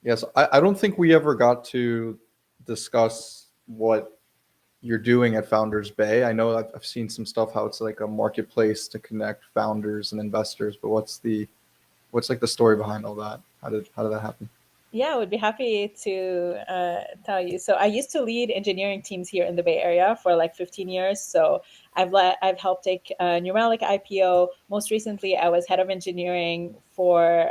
Yes, I don't think we ever got to discuss what you're doing at Founders Bay. I know I've seen some stuff how it's like a marketplace to connect founders and investors, but what's like the story behind all that? How did that happen? Yeah, I would be happy to tell you. So I used to lead engineering teams here in the Bay Area for like 15 years. So I've helped take New Relic IPO. Most recently, I was head of engineering for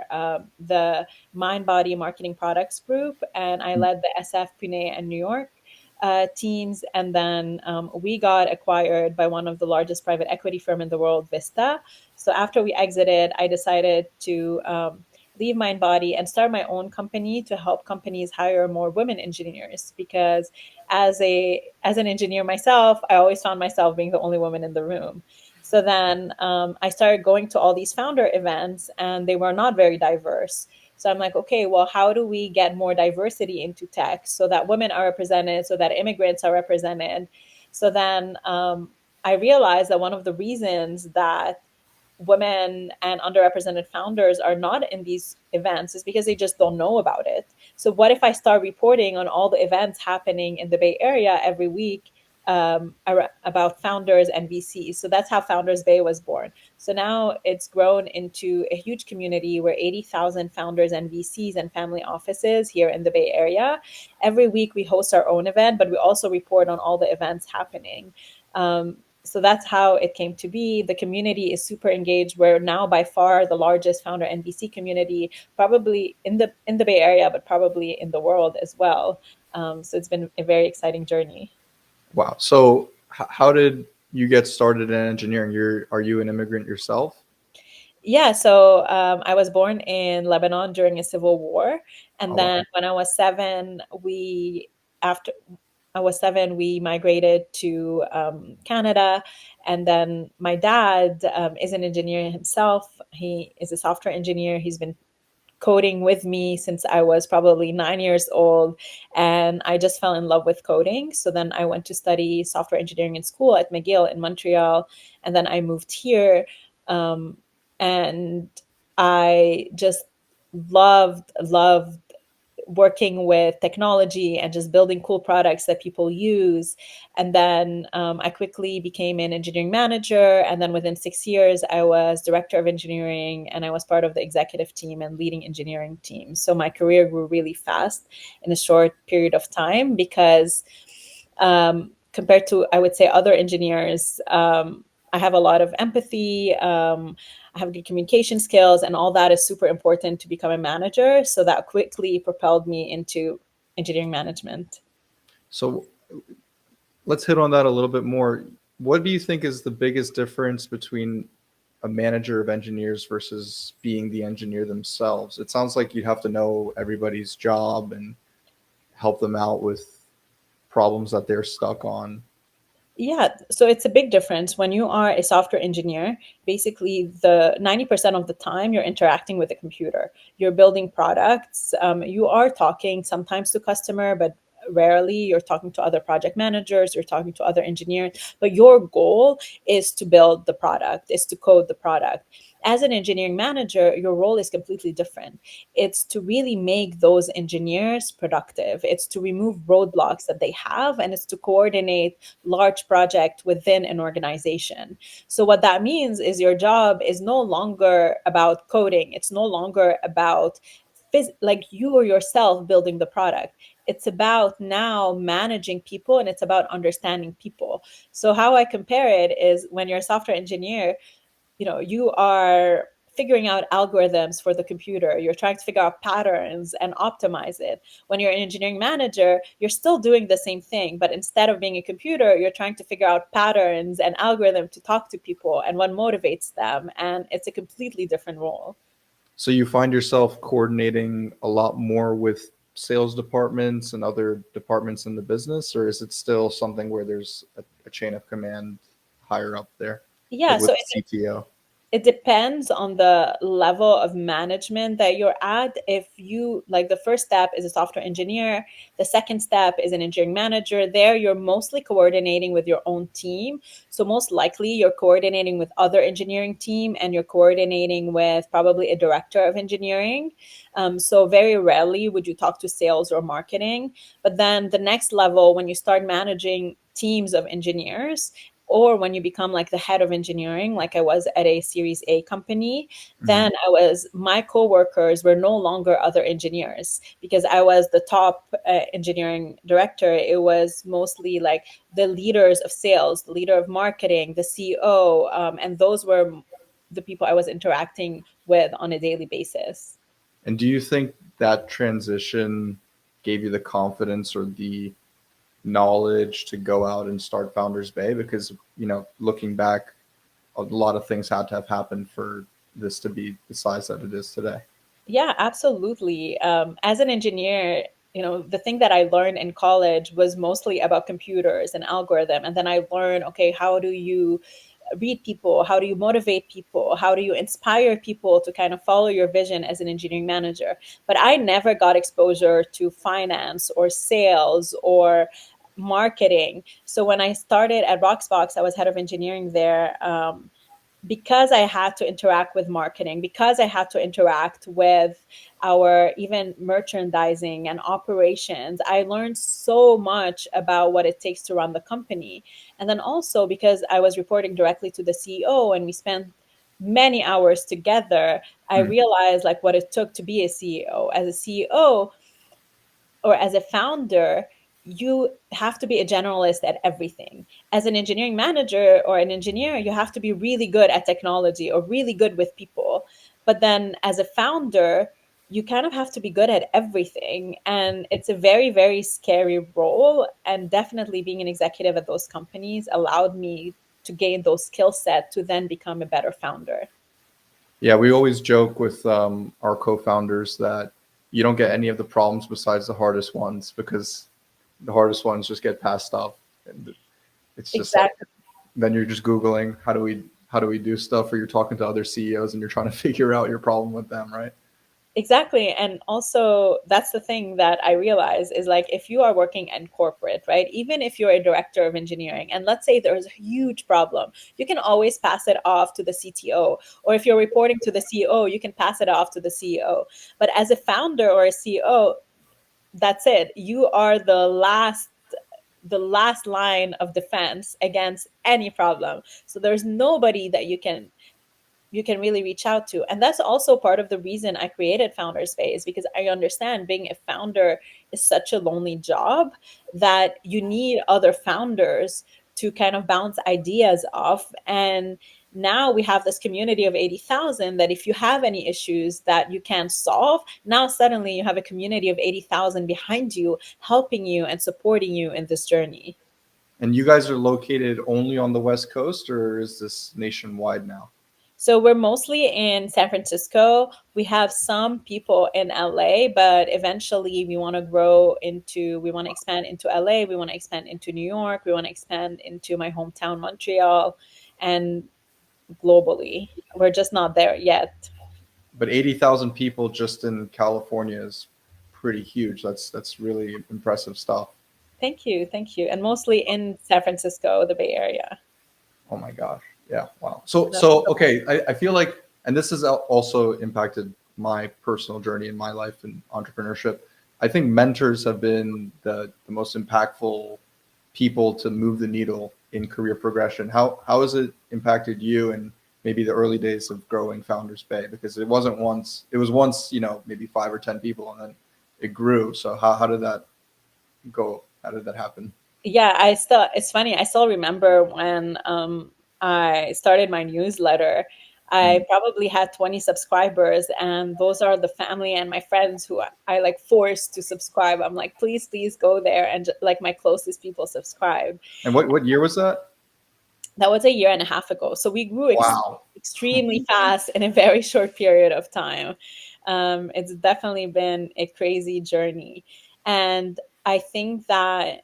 the Mind Body Marketing Products Group, and I led the SF Pune and New York teams. And then we got acquired by one of the largest private equity firm in the world, Vista. So after we exited, I decided to leave Mind Body and start my own company to help companies hire more women engineers, because as an engineer myself, I always found myself being the only woman in the room. So then I started going to all these founder events, and they were not very diverse. So I'm like, okay, well, how do we get more diversity into tech so that women are represented, so that immigrants are represented? So then I realized that one of the reasons that women and underrepresented founders are not in these events is because they just don't know about it. So what if I start reporting on all the events happening in the Bay Area every week about founders and VCs? So that's how Founders Bay was born. So now it's grown into a huge community where 80,000 founders and VCs and family offices here in the Bay Area. Every week we host our own event, but we also report on all the events happening. So that's how it came to be. The community is super engaged. We're now by far the largest founder and VC community, probably in the Bay Area, but probably in the world as well. So it's been a very exciting journey. Wow. So how did you get started in engineering? Are you an immigrant yourself? Yeah, so I was born in Lebanon during a civil war, and Oh wow. then when I was seven, after I was seven, we migrated to Canada, and then my dad is an engineer himself. He is a software engineer. He's been coding with me since I was probably 9 years old, and I just fell in love with coding. So then I went to study software engineering in school at McGill in Montreal, and then I moved here. Um, and I just loved working with technology and just building cool products that people use. And then I quickly became an engineering manager. And then within 6 years, I was director of engineering, and I was part of the executive team and leading engineering team. So my career grew really fast in a short period of time because compared to, I would say, other engineers, I have a lot of empathy. I have good communication skills, and all that is super important to become a manager. So that quickly propelled me into engineering management. So let's hit on that a little bit more. What do you think is the biggest difference between a manager of engineers versus being the engineer themselves? It sounds like you'd have to know everybody's job and help them out with problems that they're stuck on. Yeah, so it's a big difference when you are a software engineer. Basically, the 90% of the time you're interacting with a computer. You're building products. You are talking sometimes to customer, but rarely. You're talking to other project managers, you're talking to other engineers, but your goal is to build the product, is to code the product. As an engineering manager, your role is completely different. It's to really make those engineers productive. It's to remove roadblocks that they have, and it's to coordinate large project within an organization. So what that means is your job is no longer about coding. It's no longer about like you or yourself building the product. It's about now managing people, and it's about understanding people. So how I compare it is, when you're a software engineer, you are figuring out algorithms for the computer. You're trying to figure out patterns and optimize it. When you're an engineering manager, you're still doing the same thing, but instead of being a computer, you're trying to figure out patterns and algorithm to talk to people and what motivates them. And it's a completely different role. So you find yourself coordinating a lot more with sales departments and other departments in the business, or is it still something where there's a chain of command higher up there, Yeah, like so with CTO? It depends on the level of management that you're at. If you like, the first step is a software engineer, the second step is an engineering manager. There, you're mostly coordinating with your own team. So, most likely, you're coordinating with other engineering team and you're coordinating with probably a director of engineering. So, very rarely would you talk to sales or marketing. But then the next level, when you start managing teams of engineers, or when you become like the head of engineering, like I was at a series A company, Mhm. then my coworkers were no longer other engineers because I was the top engineering director. It was mostly like the leaders of sales, the leader of marketing, the CEO, and those were the people I was interacting with on a daily basis. And do you think that transition gave you the confidence or the knowledge to go out and start Founders Bay? Because, looking back, a lot of things had to have happened for this to be the size that it is today. Yeah, absolutely. As an engineer, the thing that I learned in college was mostly about computers and algorithm. And then I learned, okay, how do you read people? How do you motivate people? How do you inspire people to kind of follow your vision as an engineering manager? But I never got exposure to finance or sales or marketing. So when I started at Roxbox, I was head of engineering there. Because I had to interact with marketing, because I had to interact with our even merchandising and operations, I learned so much about what it takes to run the company. And then also because I was reporting directly to the CEO and we spent many hours together, I Mm. realized like what it took to be a CEO. As a CEO, or as a founder, you have to be a generalist at everything. As an engineering manager or an engineer, you have to be really good at technology or really good with people. But then as a founder, you kind of have to be good at everything. And it's a very, very scary role. And definitely being an executive at those companies allowed me to gain those skill set to then become a better founder. Yeah, we always joke with our co-founders that you don't get any of the problems besides the hardest ones because the hardest ones just get passed up, and it's just like Exactly. then you're just googling how do we do stuff, or you're talking to other CEOs and you're trying to figure out your problem with them, right? Exactly. And also, that's the thing that I realize is like if you are working in corporate, right? Even if you're a director of engineering, and let's say there's a huge problem, you can always pass it off to the CTO. Or if you're reporting to the CEO, you can pass it off to the CEO. But as a founder or a CEO, that's it. You are the last line of defense against any problem. So there's nobody that you can really reach out to. And that's also part of the reason I created Founder Space, because I understand being a founder is such a lonely job that you need other founders to kind of bounce ideas off. And now we have this community of 80,000 that if you have any issues that you can't solve, now suddenly you have a community of 80,000 behind you, helping you and supporting you in this journey. And you guys are located only on the West Coast, or is this nationwide now? So we're mostly in San Francisco. We have some people in LA, but eventually we want to expand into LA, we want to expand into New York, we want to expand into my hometown, Montreal, and globally. We're just not there yet. But 80,000 people just in California is pretty huge. That's really impressive stuff. Thank you. Thank you. And mostly in San Francisco, the Bay Area. Oh my gosh. Yeah. Wow. So okay. I feel like, and this has also impacted my personal journey in my life in entrepreneurship. I think mentors have been the most impactful people to move the needle in career progression. How has it impacted you and maybe the early days of growing Founders Bay? Because it was once, maybe 5 or 10 people, and then it grew. So how did that go? How did that happen? Yeah, it's funny, I still remember when I started my newsletter. I Mm. probably had 20 subscribers, and those are the family and my friends who I like forced to subscribe. I'm like, please go there, and like my closest people subscribe. And what year was that? That was a year and a half ago. So we grew Wow. extremely fast in a very short period of time. It's definitely been a crazy journey. And I think that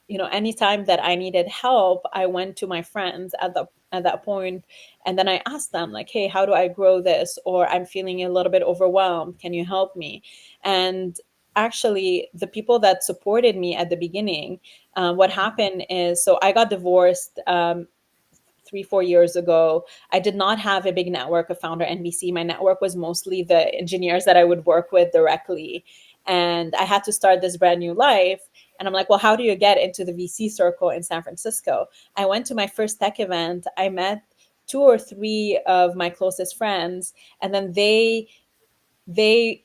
anytime that I needed help, I went to my friends at at that point. And then I asked them like, hey, how do I grow this? Or I'm feeling a little bit overwhelmed. Can you help me? And actually, the people that supported me at the beginning, what happened is, so I got divorced 3, 4 years ago. I did not have a big network of founder NBC. My network was mostly the engineers that I would work with directly. And I had to start this brand new life. And I'm like, well, how do you get into the VC circle in San Francisco? I went to my first tech event. I met 2 or 3 of my closest friends, and then they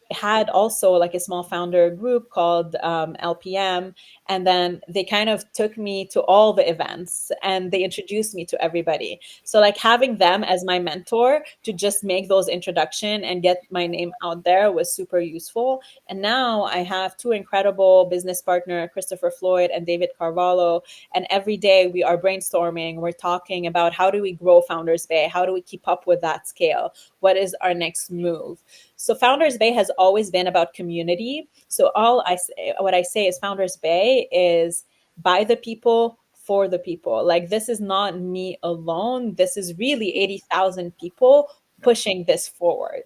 had also like a small founder group called LPM. And then they kind of took me to all the events and they introduced me to everybody. So like having them as my mentor to just make those introduction and get my name out there was super useful. And now I have 2 incredible business partner, Christopher Floyd and David Carvalho. And every day we are brainstorming, we're talking about how do we grow Founders Bay? How do we keep up with that scale? What is our next move? So Founders Bay has always been about community. So what I say is Founders Bay is by the people for the people. Like this is not me alone. This is really 80,000 people pushing this forward.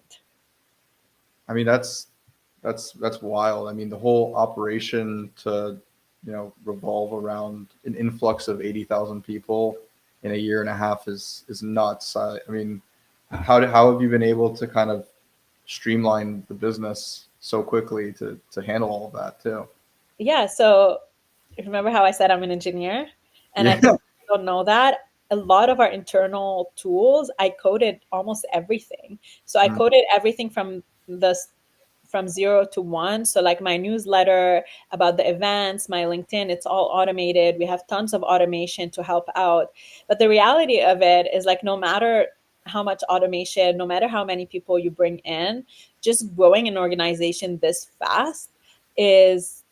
I mean, that's wild. I mean, the whole operation to, revolve around an influx of 80,000 people in a year and a half is nuts. I mean, how have you been able to kind of streamline the business so quickly to handle all of that too? Yeah. So remember how I said I'm an engineer? And I Yeah. think people don't know that. A lot of our internal tools, I coded almost everything. So I Mm. coded everything from 0 to 1. So like my newsletter about the events, my LinkedIn, it's all automated. We have tons of automation to help out. But the reality of it is like no matter how much automation, no matter how many people you bring in, just growing an organization this fast is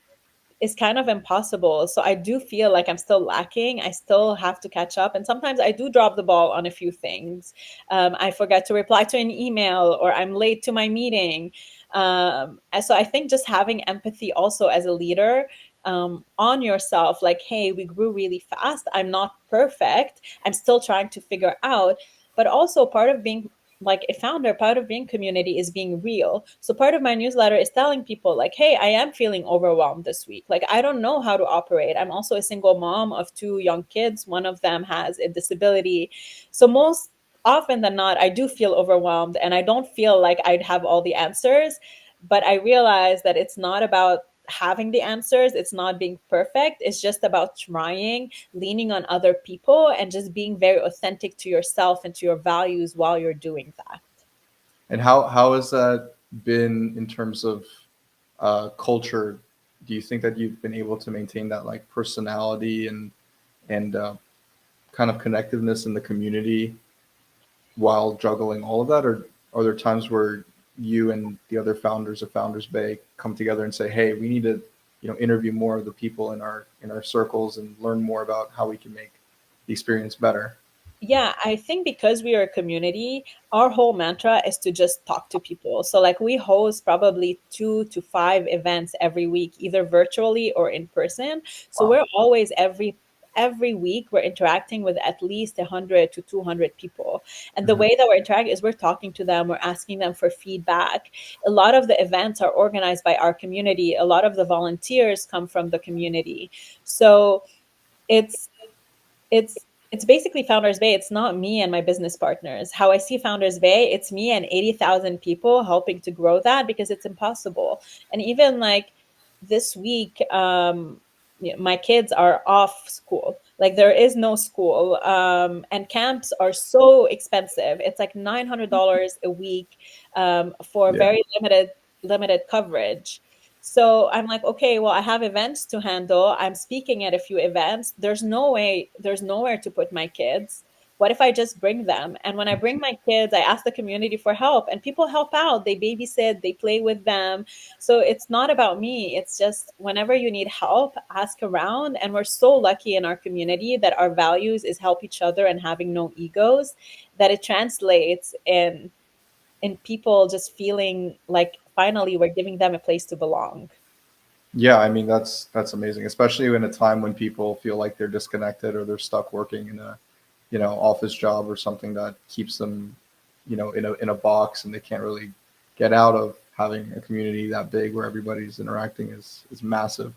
kind of impossible. So I do feel like I'm still lacking. I still have to catch up. And sometimes I do drop the ball on a few things. I forget to reply to an email or I'm late to my meeting. And so I think just having empathy also as a leader on yourself, like, hey, we grew really fast. I'm not perfect. I'm still trying to figure out. But also part of being like a founder, part of being community is being real. So part of my newsletter is telling people like, hey, I am feeling overwhelmed this week. Like I don't know how to operate. I'm also a single mom of 2 young kids. One of them has a disability. So most often than not, I do feel overwhelmed and I don't feel like I'd have all the answers. But I realize that it's not about having the answers. It's not being perfect. It's just about trying, leaning on other people, and just being very authentic to yourself and to your values while you're doing that. And how has that been in terms of culture? Do you think that you've been able to maintain that like personality and kind of connectiveness in the community while juggling all of that, or are there times where you and the other founders of Founders Bay come together and say, "Hey, we need to, interview more of the people in our circles and learn more about how we can make the experience better"? Yeah, I think because we are a community, our whole mantra is to just talk to people. So like we host probably 2 to 5 events every week, either virtually or in person. So Wow. we're always every week we're interacting with at least 100 to 200 people. And the Mhm. way that we're interacting is we're talking to them, we're asking them for feedback. A lot of the events are organized by our community. A lot of the volunteers come from the community. So it's it's basically Founders Bay. It's not me and my business partners. How I see Founders Bay, it's me and 80,000 people helping to grow that because it's impossible. And even like this week, my kids are off school. Like there is no school, and camps are so expensive. It's like $900 a week for Yeah. very limited coverage. So I'm like, okay, well, I have events to handle. I'm speaking at a few events. There's nowhere to put my kids. What if I just bring them? And when I bring my kids, I ask the community for help and people help out. They babysit, they play with them. So it's not about me. It's just whenever you need help, ask around. And we're so lucky in our community that our values is help each other and having no egos, that it translates in people just feeling like finally we're giving them a place to belong. Yeah, I mean that's amazing, especially in a time when people feel like they're disconnected or they're stuck working in a office job or something that keeps them, in a box, and they can't really get out of having a community that big where everybody's interacting is massive.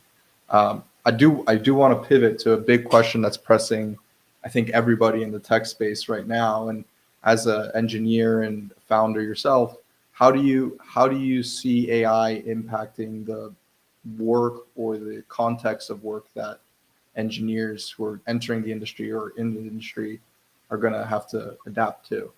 I do want to pivot to a big question that's pressing, I think, everybody in the tech space right now. And as an engineer and founder yourself, how do you see AI impacting the work or the context of work that engineers who are entering the industry or in the industry are going to have to adapt to?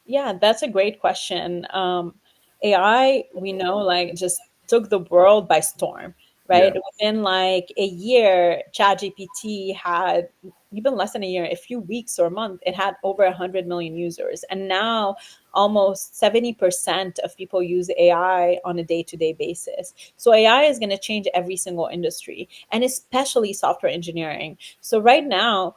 Yeah, that's a great question. AI, we know, like just took the world by storm, right? Yeah. Within like a year, ChatGPT had even less than a year, a few weeks or a month, it had over 100 million users. And now almost 70% of people use AI on a day-to-day basis. So AI is going to change every single industry, and especially software engineering. So right now,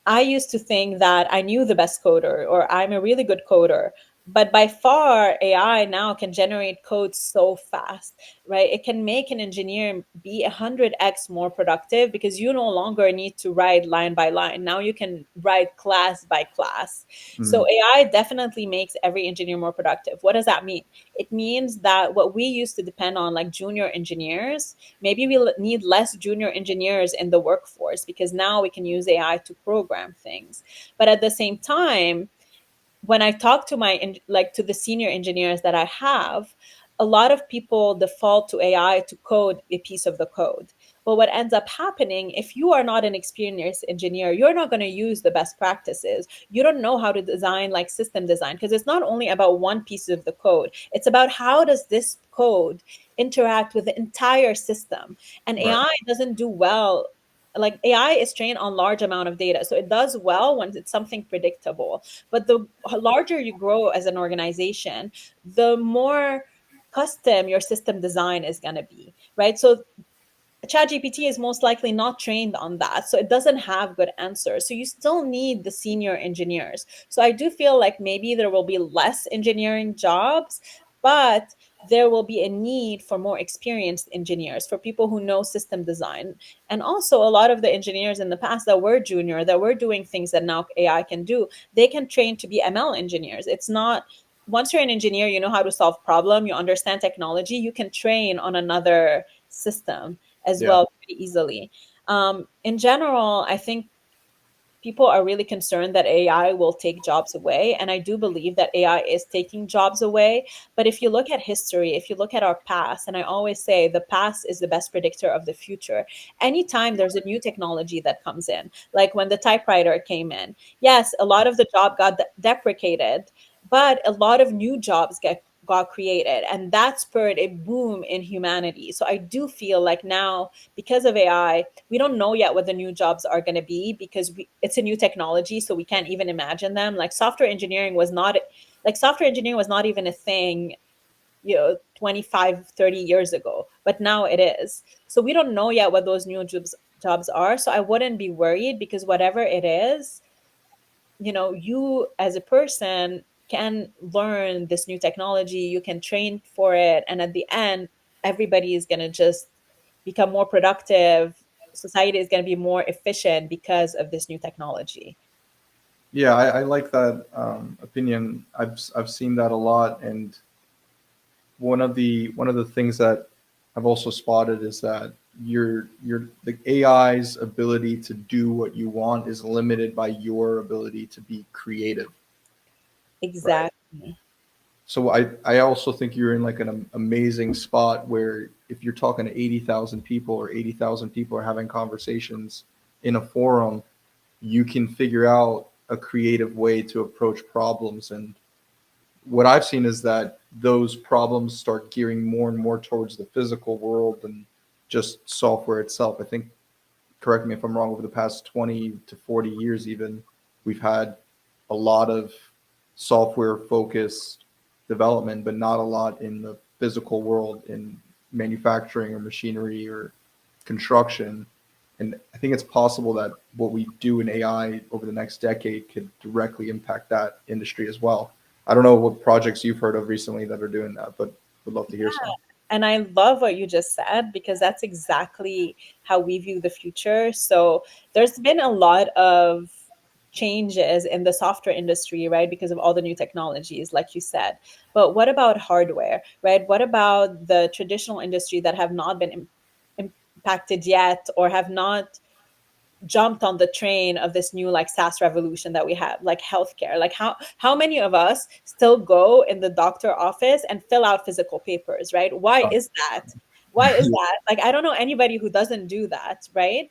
I used to think that I knew the best coder or I'm a really good coder. But by far, AI now can generate code so fast, right? It can make an engineer be 100x more productive because you no longer need to write line by line. Now you can write class by class. So Mhm. AI definitely makes every engineer more productive. What does that mean? It means that what we used to depend on, like junior engineers, maybe we need less junior engineers in the workforce because now we can use AI to program things. But at the same time, when I talk to like to the senior engineers that I have, a lot of people default to AI to code a piece of the code. But what ends up happening, if you are not an experienced engineer, you're not going to use the best practices. You don't know how to design like system design because it's not only about one piece of the code. It's about how does this code interact with the entire system. And Right. AI doesn't do well. Like AI is trained on large amount of data, so it does well when it's something predictable, but the larger you grow as an organization, the more custom your system design is going to be, right? So ChatGPT is most likely not trained on that. So it doesn't have good answers. So you still need the senior engineers. So I do feel like maybe there will be less engineering jobs, but there will be a need for more experienced engineers, for people who know system design. And also, a lot of the engineers in the past that were junior, that were doing things that now AI can do, they can train to be ML engineers. It's not, once you're an engineer, you know how to solve problem, you understand technology, you can train on another system as Yeah. well pretty easily. In general, I think people are really concerned that AI will take jobs away. And I do believe that AI is taking jobs away. But if you look at history, if you look at our past, and I always say the past is the best predictor of the future. Anytime there's a new technology that comes in, like when the typewriter came in, yes, a lot of the job got deprecated, but a lot of new jobs got created, and that spurred a boom in humanity. So I do feel like now, because of AI, we don't know yet what the new jobs are going to be because it's a new technology, so we can't even imagine them. Like software engineering was not even a thing, 25, 30 years ago, but now it is. So we don't know yet what those new jobs are. So I wouldn't be worried because whatever it is, you as a person can learn this new technology, you can train for it, and at the end, everybody is going to just become more productive. Society is going to be more efficient because of this new technology. Yeah, I like that opinion. I've seen that a lot, and one of the things that I've also spotted is that the AI's ability to do what you want is limited by your ability to be creative, right? Exactly. So I also think you're in like an amazing spot where if you're talking to 80,000 people or 80,000 people are having conversations in a forum, you can figure out a creative way to approach problems. And what I've seen is that those problems start gearing more and more towards the physical world than just software itself. I think, correct me if I'm wrong, over the past 20 to 40 years, even, we've had a lot of software focused development, but not a lot in the physical world, in manufacturing or machinery or construction. And I think it's possible that what we do in AI over the next decade could directly impact that industry as well. I don't know what projects you've heard of recently that are doing that, but would love to hear some. And I love what you just said because that's exactly how we view the future. So there's been a lot of changes in the software industry, right? Because of all the new technologies, like you said. But what about hardware, right? What about the traditional industry that have not been impacted yet, or have not jumped on the train of this new like SaaS revolution that we have, like healthcare? Like how many of us still go in the doctor office and fill out physical papers, right? Why Oh, is that? Why is yeah. that? Like, I don't know anybody who doesn't do that, right?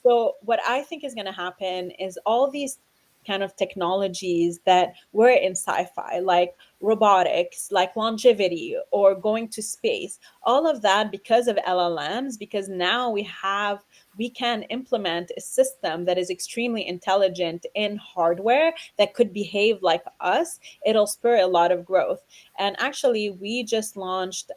So what I think is going to happen is all these kind of technologies that were in sci-fi, like robotics, like longevity, or going to space, all of that because of LLMs, because now we can implement a system that is extremely intelligent in hardware that could behave like us. It'll spur a lot of growth. And actually, we just launched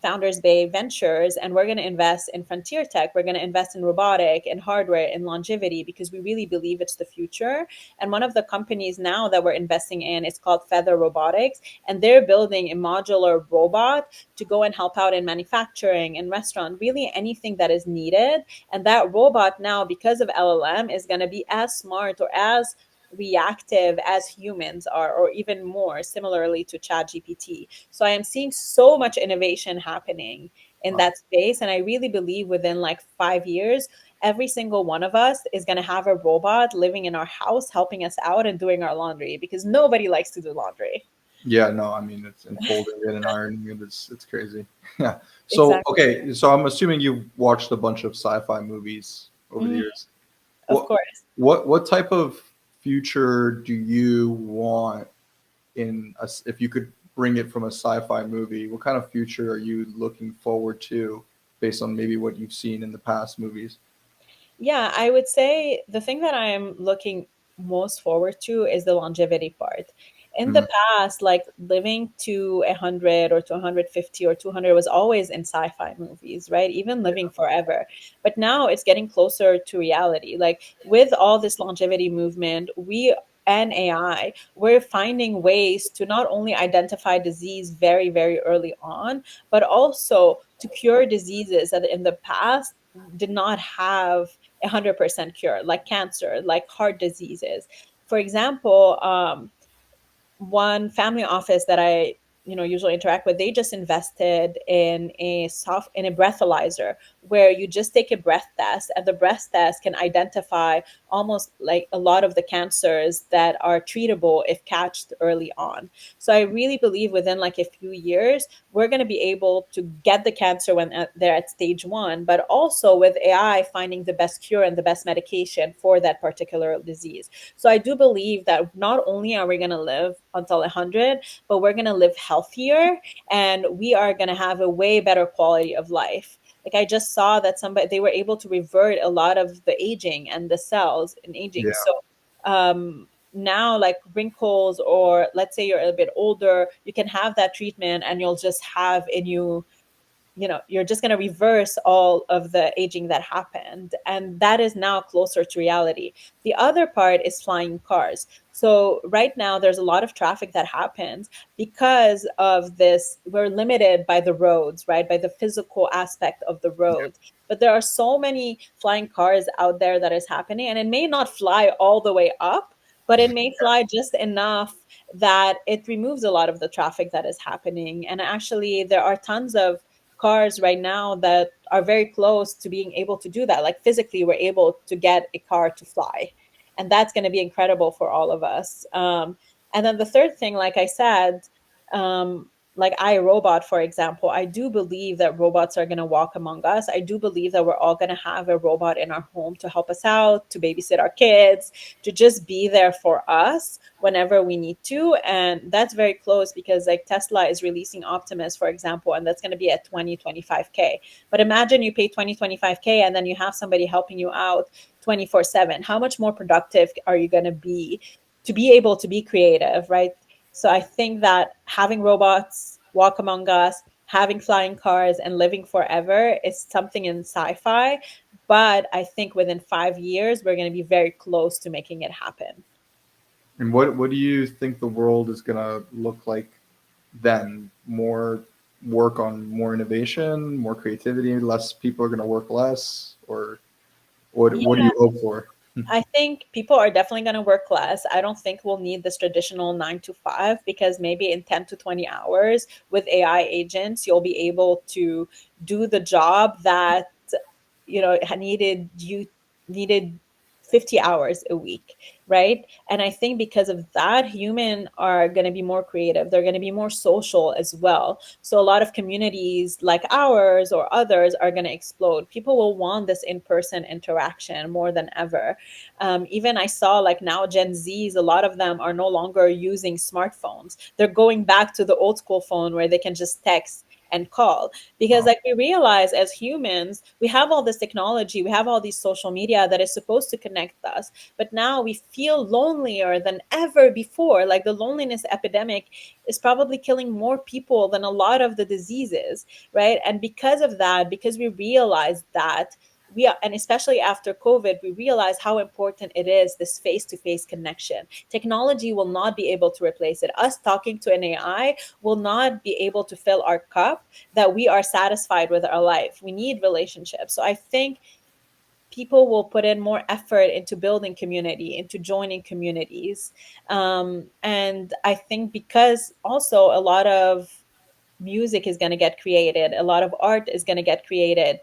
Founders Bay Ventures, and we're going to invest in frontier tech. We're going to invest in robotic and hardware and longevity because we really believe it's the future. And one of the companies now that we're investing in is called Feather Robotics, and they're building a modular robot to go and help out in manufacturing and restaurant, really anything that is needed. And that robot now, because of LLM, is going to be as smart or as reactive as humans are, or even more, similarly to ChatGPT. So I am seeing so much innovation happening in Wow. that space. And I really believe within like 5 years, every single one of us is going to have a robot living in our house, helping us out and doing our laundry, because nobody likes to do laundry. Yeah, no, I mean it's unfolding it and ironing it. It's crazy. Yeah. So Exactly. okay, so I'm assuming you've watched a bunch of sci-fi movies over the Mhm. years. Of What course. what type of future do you want in us if you could bring it from a sci-fi movie? What kind of future are you looking forward to based on maybe what you've seen in the past movies? Yeah, I would say the thing that I'm looking most forward to is the longevity part. In the Mhm. past, like living to 100 or to 150 or 200 was always in sci-fi movies, right? Even living forever. But now it's getting closer to reality. Like with all this longevity movement, we and AI, we're finding ways to not only identify disease very, very early on, but also to cure diseases that in the past did not have 100% cure, like cancer, like heart diseases. For example, one family office that I usually interact with, they just invested in a breathalyzer where you just take a breath test, and the breath test can identify almost like a lot of the cancers that are treatable if catched early on. So I really believe within like a few years we're going to be able to get the cancer when they're at stage 1, but also with AI finding the best cure and the best medication for that particular disease. So I do believe that not only are we going to live until 100, but we're going to live healthier, and we are going to have a way better quality of life. Like I just saw that somebody, they were able to revert a lot of the aging and the cells in aging. Yeah. So now like wrinkles, or let's say you're a bit older, you can have that treatment and you'll just have a new, you're just going to reverse all of the aging that happened, and that is now closer to reality. The other part is flying cars. So right now there's a lot of traffic that happens because of this. We're limited by the roads, right, by the physical aspect of the road. But there are so many flying cars out there that is happening, and it may not fly all the way up, but it may fly just enough that it removes a lot of the traffic that is happening. And actually there are tons of cars right now that are very close to being able to do that. Like physically, we're able to get a car to fly. And that's going to be incredible for all of us. And then the third thing, like I said, like iRobot, for example, I do believe that robots are going to walk among us. I do believe that we're all going to have a robot in our home to help us out, to babysit our kids, to just be there for us whenever we need to. And that's very close because like Tesla is releasing Optimus, for example, and that's going to be at 20, 25K. But imagine you pay 20, 25K and then you have somebody helping you out 24/7. How much more productive are you going to be able to be creative, right? So I think that having robots walk among us, having flying cars, and living forever is something in sci-fi. But I think within 5 years, we're going to be very close to making it happen. And what do you think the world is gonna look like then? More work on more innovation, more creativity, less people are gonna work less, or what do Yeah, you hope for? I think people are definitely going to work less. I don't think we'll need this traditional 9 to 5, because maybe in 10 to 20 hours with AI agents, you'll be able to do the job that, needed 50 hours a week, right? And I think because of that, human are going to be more creative. They're going to be more social as well. So a lot of communities like ours or others are going to explode. People will want this in-person interaction more than ever. Even I saw like now Gen Zs, a lot of them are no longer using smartphones. They're going back to the old school phone where they can just text and call, because Wow. like we realize as humans we have all this technology, we have all these social media that is supposed to connect us, but now we feel lonelier than ever before. Like the loneliness epidemic is probably killing more people than a lot of the diseases, right? And because of that, because we realize that we are, and especially after COVID, we realize how important it is, this face-to-face connection. Technology will not be able to replace it. Us talking to an AI will not be able to fill our cup that we are satisfied with our life. We need relationships. So I think people will put in more effort into building community, into joining communities. And I think because also a lot of music is going to get created, a lot of art is going to get created.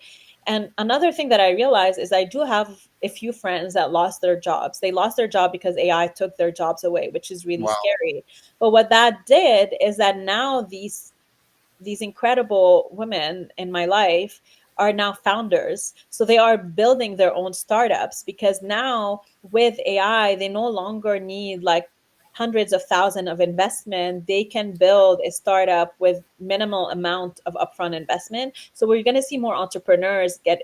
And another thing that I realize is I do have a few friends that lost their jobs. They lost their job because AI took their jobs away, which is really Wow. scary. But what that did is that now these incredible women in my life are now founders. So they are building their own startups, because now with AI, they no longer need like hundreds of thousands of investment. They can build a startup with minimal amount of upfront investment. So we're going to see more entrepreneurs get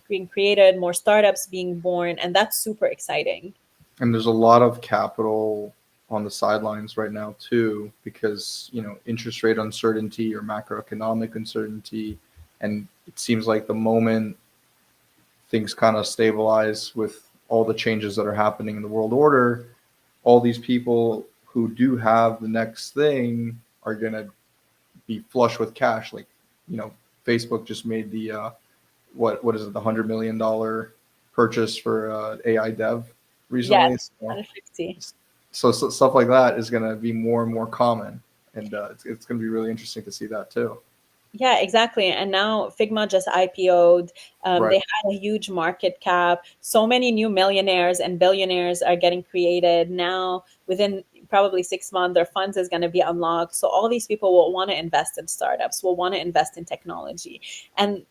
being created, more startups being born, and that's super exciting. And there's a lot of capital on the sidelines right now too, because interest rate uncertainty or macroeconomic uncertainty, and it seems like the moment things kind of stabilize with all the changes that are happening in the world order, all these people who do have the next thing are gonna be flush with cash. Like, you know, Facebook just made the what is it, the $100 million purchase for AI dev recently. Yes, 150. So stuff like that is going to be more and more common, and it's going to be really interesting to see that too. Yeah, exactly. And now Figma just IPO'd. Right. They had a huge market cap. So many new millionaires and billionaires are getting created now. Within probably 6 months, their funds is going to be unlocked. So all these people will want to invest in startups, will want to invest in technology. And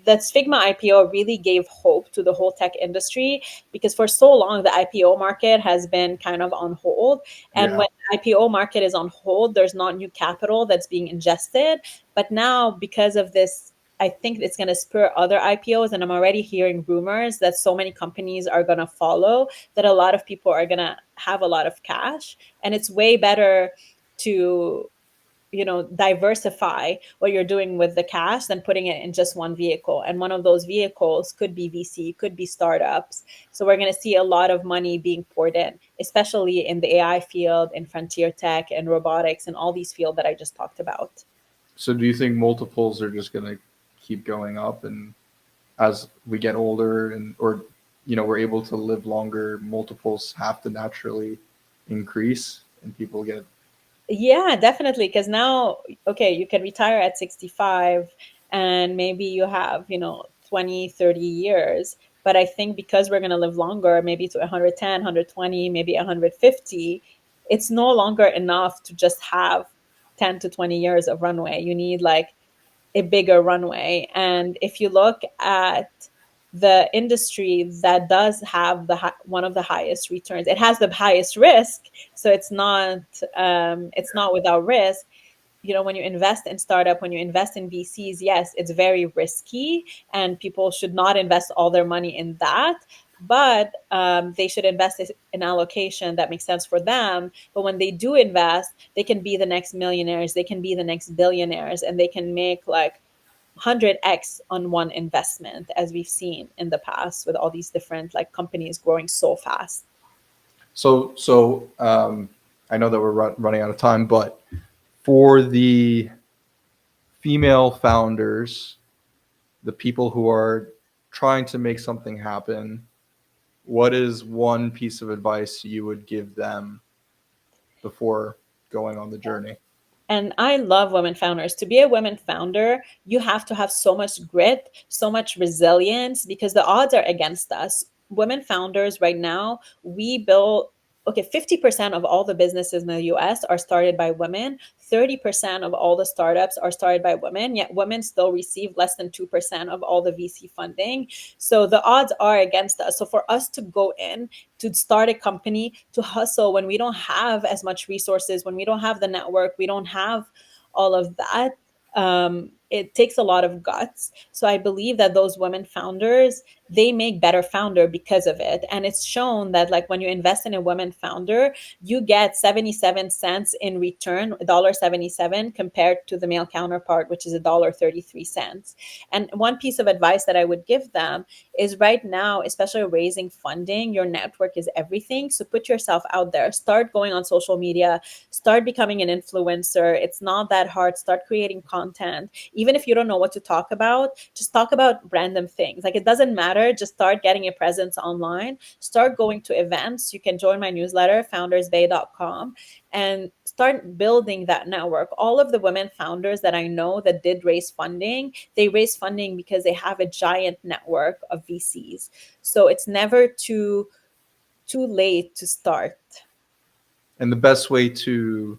that Figma IPO really gave hope to the whole tech industry, because for so long the IPO market has been kind of on hold. And Yeah. when the IPO market is on hold, there's not new capital that's being ingested. But now, because of this, I think it's going to spur other IPOs. And I'm already hearing rumors that so many companies are going to follow, that a lot of people are going to have a lot of cash. And it's way better to, diversify what you're doing with the cash than putting it in just one vehicle. And one of those vehicles could be VC, could be startups. So we're going to see a lot of money being poured in, especially in the AI field, in frontier tech and robotics and all these fields that I just talked about. So do you think multiples are just going to keep going up, and as we get older and or we're able to live longer, multiples have to naturally increase and people get. Yeah, definitely. Because now, okay, you can retire at 65 and maybe you have, 20, 30 years. But I think because we're going to live longer, maybe to 110, 120, maybe 150, it's no longer enough to just have 10 to 20 years of runway. You need like a bigger runway. And if you look at the industry that does have one of the highest returns, it has the highest risk. So it's not without risk. When you invest in startup, when you invest in VCs, yes, it's very risky, and people should not invest all their money in that. But they should invest in allocation that makes sense for them. But when they do invest, they can be the next millionaires, they can be the next billionaires, and they can make like 100x on one investment, as we've seen in the past with all these different like companies growing so fast. So I know that we're running out of time, but for the female founders, the people who are trying to make something happen, what is one piece of advice you would give them before going on the journey? And I love women founders. To be a women founder, you have to have so much grit, so much resilience because the odds are against us. Women founders right now, we build, okay, 50% of all the businesses in the US are started by women. 30% of all the startups are started by women, yet women still receive less than 2% of all the VC funding. So the odds are against us. So for us to go in, to start a company, to hustle when we don't have as much resources, when we don't have the network, we don't have all of that. It takes a lot of guts. So I believe that those women founders, they make better founder because of it. And it's shown that like when you invest in a woman founder, you get 77 cents in return, $1.77 compared to the male counterpart, which is $1.33. And one piece of advice that I would give them is right now, especially raising funding, your network is everything. So put yourself out there, start going on social media, start becoming an influencer. It's not that hard. Start creating content. Even if you don't know what to talk about, just talk about random things. Like it doesn't matter. Just start getting a presence online, start going to events. You can join my newsletter, foundersbay.com, and start building that network. All of the women founders that I know that did raise funding, they raise funding because they have a giant network of VCs. So it's never too late to start. And the best way to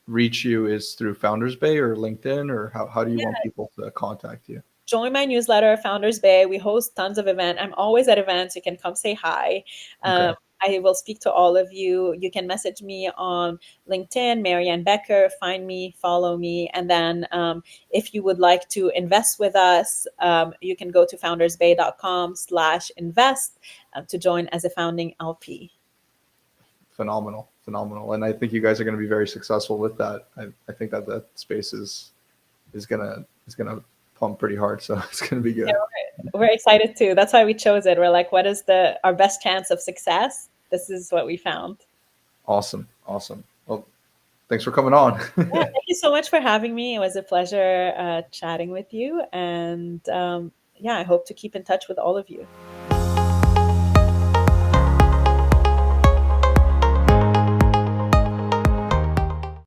reach you is through Founders Bay or LinkedIn, or how do you want people to contact you? Join my newsletter, Founders Bay. We host tons of events. I'm always at events. You can come say hi. Okay. I will speak to all of you. You can message me on LinkedIn, Mariane Bekker. Find me, follow me. And then if you would like to invest with us, you can go to foundersbay.com/invest to join as a founding LP. Phenomenal. And I think you guys are going to be very successful with that. I think that space is gonna pump pretty hard, so it's gonna be good. Yeah, we're excited too. That's why we chose it. We're like, what is our best chance of success? This is what we found. Awesome. Well, thanks for coming on. Yeah, thank you so much for having me. It was a pleasure chatting with you. And yeah, I hope to keep in touch with all of you.